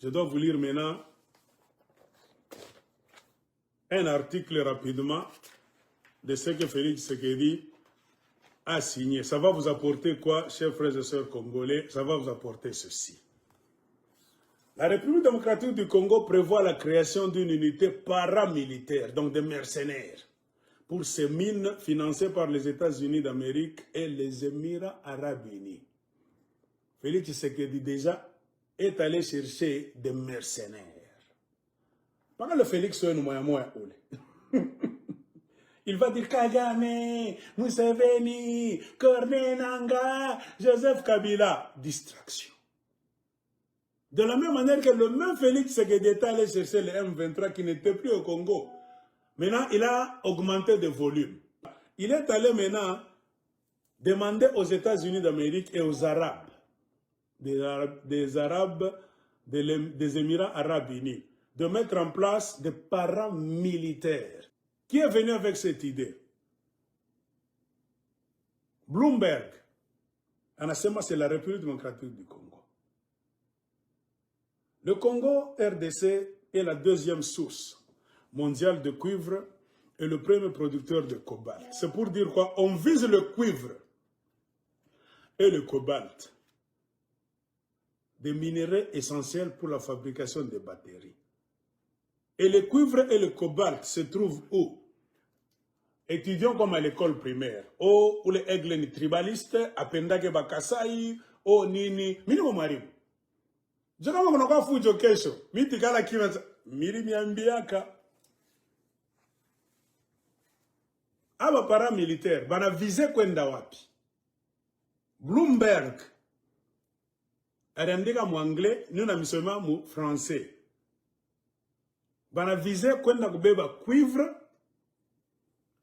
Je dois vous lire maintenant un article rapidement de ce que Félix Tshisekedi a signé. Ça va vous apporter quoi, chers frères et sœurs congolais? Ça va vous apporter ceci. La République démocratique du Congo prévoit la création d'une unité paramilitaire, donc des mercenaires, pour ces mines financées par les États-Unis d'Amérique et les Émirats arabes unis. Félix Tshisekedi déjà est allé chercher des mercenaires. Pendant le Félix il va dire Kagame, Museveni, Corneille Nangaa, Joseph Kabila. Distraction. De la même manière que le même Félix Tshisekedi est allé chercher les M23 qui n'étaient plus au Congo. Maintenant, il a augmenté de volume. Il est allé maintenant demander aux États-Unis d'Amérique et aux Arabes, des Arabes des Émirats arabes unis, de mettre en place des paramilitaires. Qui est venu avec cette idée? Bloomberg. Anasema, c'est la République démocratique du Congo. Le Congo, RDC, est la deuxième source mondiale de cuivre et le premier producteur de cobalt. C'est pour dire quoi? On vise le cuivre et le cobalt, des minéraux essentiels pour la fabrication des batteries. Et le cuivre et le cobalt se trouvent où? Étudiants comme à l'école primaire. Ou les aigles tribalistes, à Pendake Bakasai, ou Nini, minimum marim. Je ne sais pas si vous avez fait Mitikala Kimat, Mirimiambiaka. Aba paramilitaire, bana visé kwenda wapi? Bloomberg. Arandika mu anglais, nous na misoma mu français. Bana visé kwenda kubeba cuivre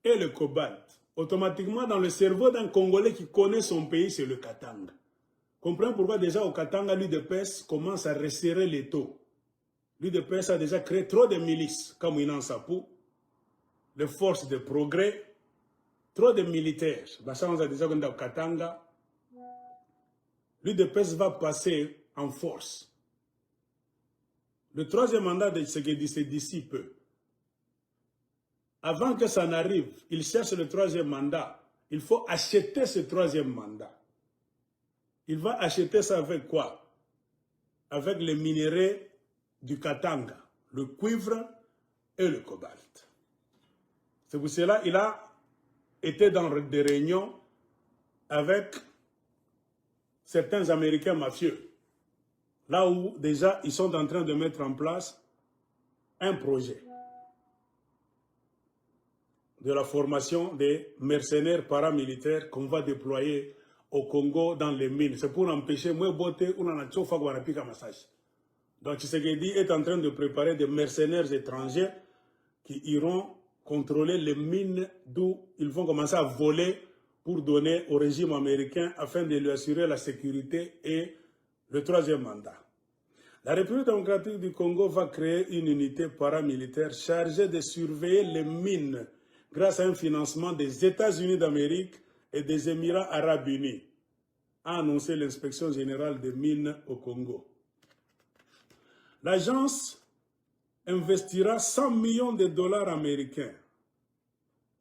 et le cobalt. Automatiquement, dans le cerveau d'un Congolais qui connaît son pays, c'est le Katanga. Comprenez pourquoi déjà au Katanga, l'UDPS commence à resserrer les taux. L'UDPS a déjà créé trop de milices, comme Inan Sapou, les forces de progrès, trop de militaires. Ça, on a déjà dit au Katanga. L'UDPS va passer en force. Le troisième mandat de Tshisekedi, c'est d'ici peu. Avant que ça n'arrive, il cherche le troisième mandat. Il faut acheter ce troisième mandat. Il va acheter ça avec quoi? Avec les minéraux du Katanga, le cuivre et le cobalt. C'est pour cela qu'il a été dans des réunions avec certains Américains mafieux. Là où déjà ils sont en train de mettre en place un projet de la formation des mercenaires paramilitaires qu'on va déployer au Congo dans les mines. C'est pour empêcher moi botter ou na tchofa kwa napika massage. Donc Tshisekedi est en train de préparer des mercenaires étrangers qui iront contrôler les mines d'où ils vont commencer à voler pour donner au régime américain afin de lui assurer la sécurité et le troisième mandat. La République démocratique du Congo va créer une unité paramilitaire chargée de surveiller les mines grâce à un financement des États-Unis d'Amérique et des Émirats arabes unis, a annoncé l'inspection générale des mines au Congo. L'agence investira 100 millions de dollars américains,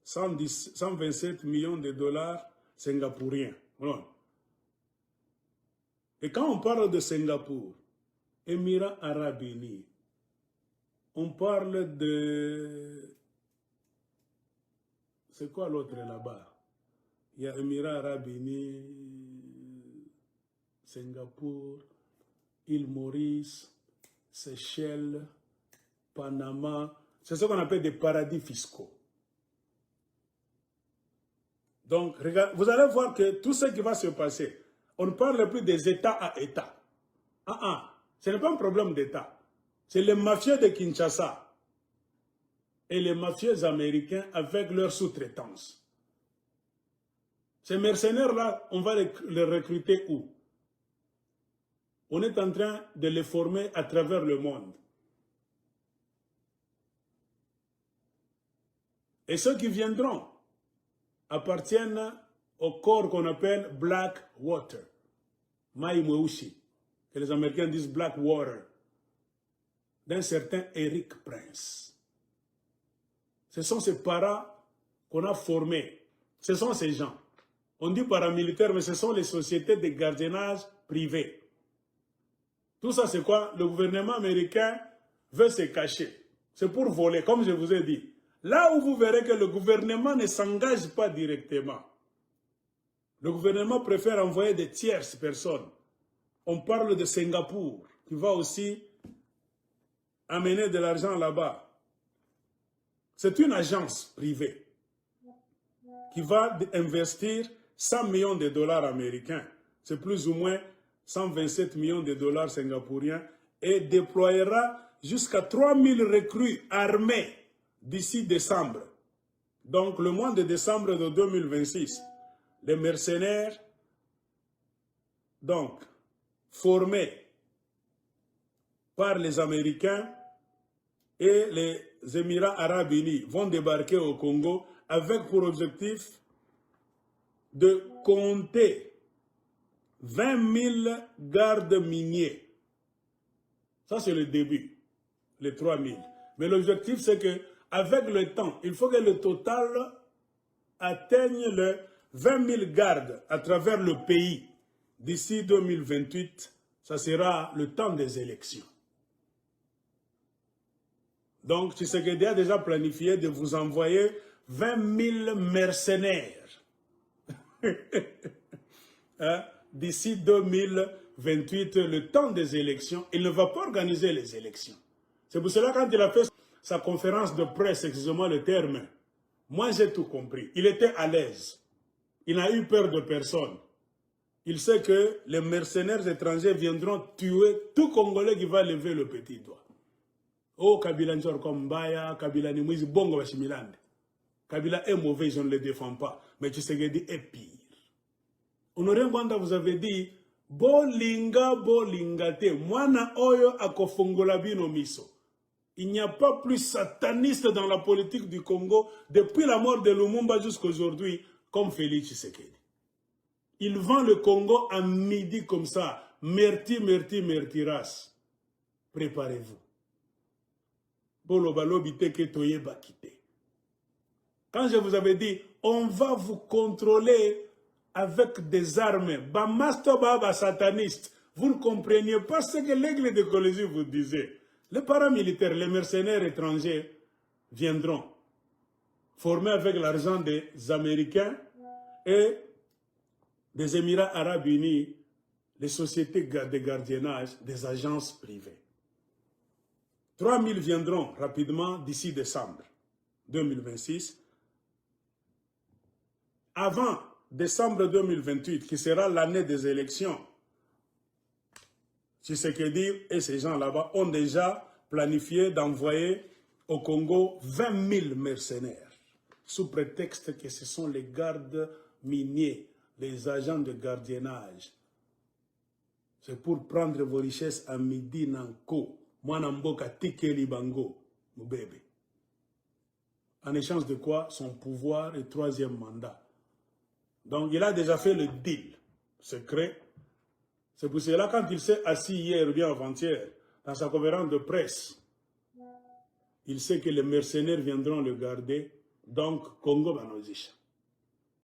127 millions de dollars singapouriens. Voilà. Et quand on parle de Singapour, Émirats arabes unis, on parle de... C'est quoi l'autre là-bas? Il y a Émirats arabes unis, Singapour, île Maurice, Seychelles, Panama. C'est ce qu'on appelle des paradis fiscaux. Donc, regarde, vous allez voir que tout ce qui va se passer, on ne parle plus des États à États. Ce n'est pas un problème d'État. C'est les mafieux de Kinshasa et les mafieux américains avec leur sous-traitance. Ces mercenaires-là, on va les recruter où? On est en train de les former à travers le monde. Et ceux qui viendront appartiennent au corps qu'on appelle Black Water, Mai Mweusi, que les Américains disent Black Water. d'un certain Eric Prince. Ce sont ces paras qu'on a formés. Ce sont ces gens. On dit paramilitaires, mais ce sont les sociétés de gardiennage privées. Tout ça, c'est quoi? Le gouvernement américain veut se cacher. C'est pour voler, comme je vous ai dit. Là où vous verrez que le gouvernement ne s'engage pas directement, le gouvernement préfère envoyer des tierces personnes. On parle de Singapour, qui va aussi amener de l'argent là-bas. C'est une agence privée qui va investir 100 millions de dollars américains. C'est plus ou moins 127 millions de dollars singapouriens et déployera jusqu'à 3000 recrues armées d'ici décembre. Donc, le mois de décembre de 2026, les mercenaires, donc, formés par les Américains et les Émirats arabes unis vont débarquer au Congo avec pour objectif de compter 20 000 gardes miniers. Ça, c'est le début, les 3 000. Mais l'objectif, c'est qu'avec le temps, il faut que le total atteigne les 20 000 gardes à travers le pays. D'ici 2028, ça sera le temps des élections. Donc, Tshisekedi a déjà planifié de vous envoyer 20 000 mercenaires. Hein? D'ici 2028, le temps des élections, il ne va pas organiser les élections. C'est pour cela quand il a fait sa conférence de presse, excusez-moi le terme, moi j'ai tout compris. Il était à l'aise. Il n'a eu peur de personne. Il sait que les mercenaires étrangers viendront tuer tout Congolais qui va lever le petit doigt. Oh, Kabila Njor Kombaya, Kabila Nimouizi, Bongo Bashimilande. Kabila est mauvais, je ne le défends pas. Mais Tshisekedi est pire. Honoré Mwanda vous avez dit, Bolinga, bolingate, mwana oyo akofongola bino miso. Il n'y a pas plus sataniste dans la politique du Congo depuis la mort de Lumumba jusqu'à aujourd'hui comme Félix Tshisekedi. Il vend le Congo à midi comme ça. Merti, merti, mertiras. Préparez-vous. Quand je vous avais dit, on va vous contrôler avec des armes, Bamastoba sataniste, vous ne compreniez pas ce que l'aigle de Colosie vous disait. Les paramilitaires, les mercenaires étrangers viendront, formés avec l'argent des Américains et des Émirats arabes unis, les sociétés de gardiennage, des agences privées. 3000 viendront rapidement d'ici décembre 2026. Avant décembre 2028, qui sera l'année des élections, Tshisekedi et ces gens là-bas ont déjà planifié d'envoyer au Congo 20 000 mercenaires, sous prétexte que ce sont les gardes miniers, les agents de gardiennage. C'est pour prendre vos richesses à midi nanko, mwanamboka tikeli bango, mubebe. En échange de quoi? Son pouvoir et troisième mandat. Donc il a déjà fait le deal secret. C'est pour cela quand il s'est assis hier ou bien avant-hier dans sa conférence de presse, il sait que les mercenaires viendront le garder. Donc Congo banozisha.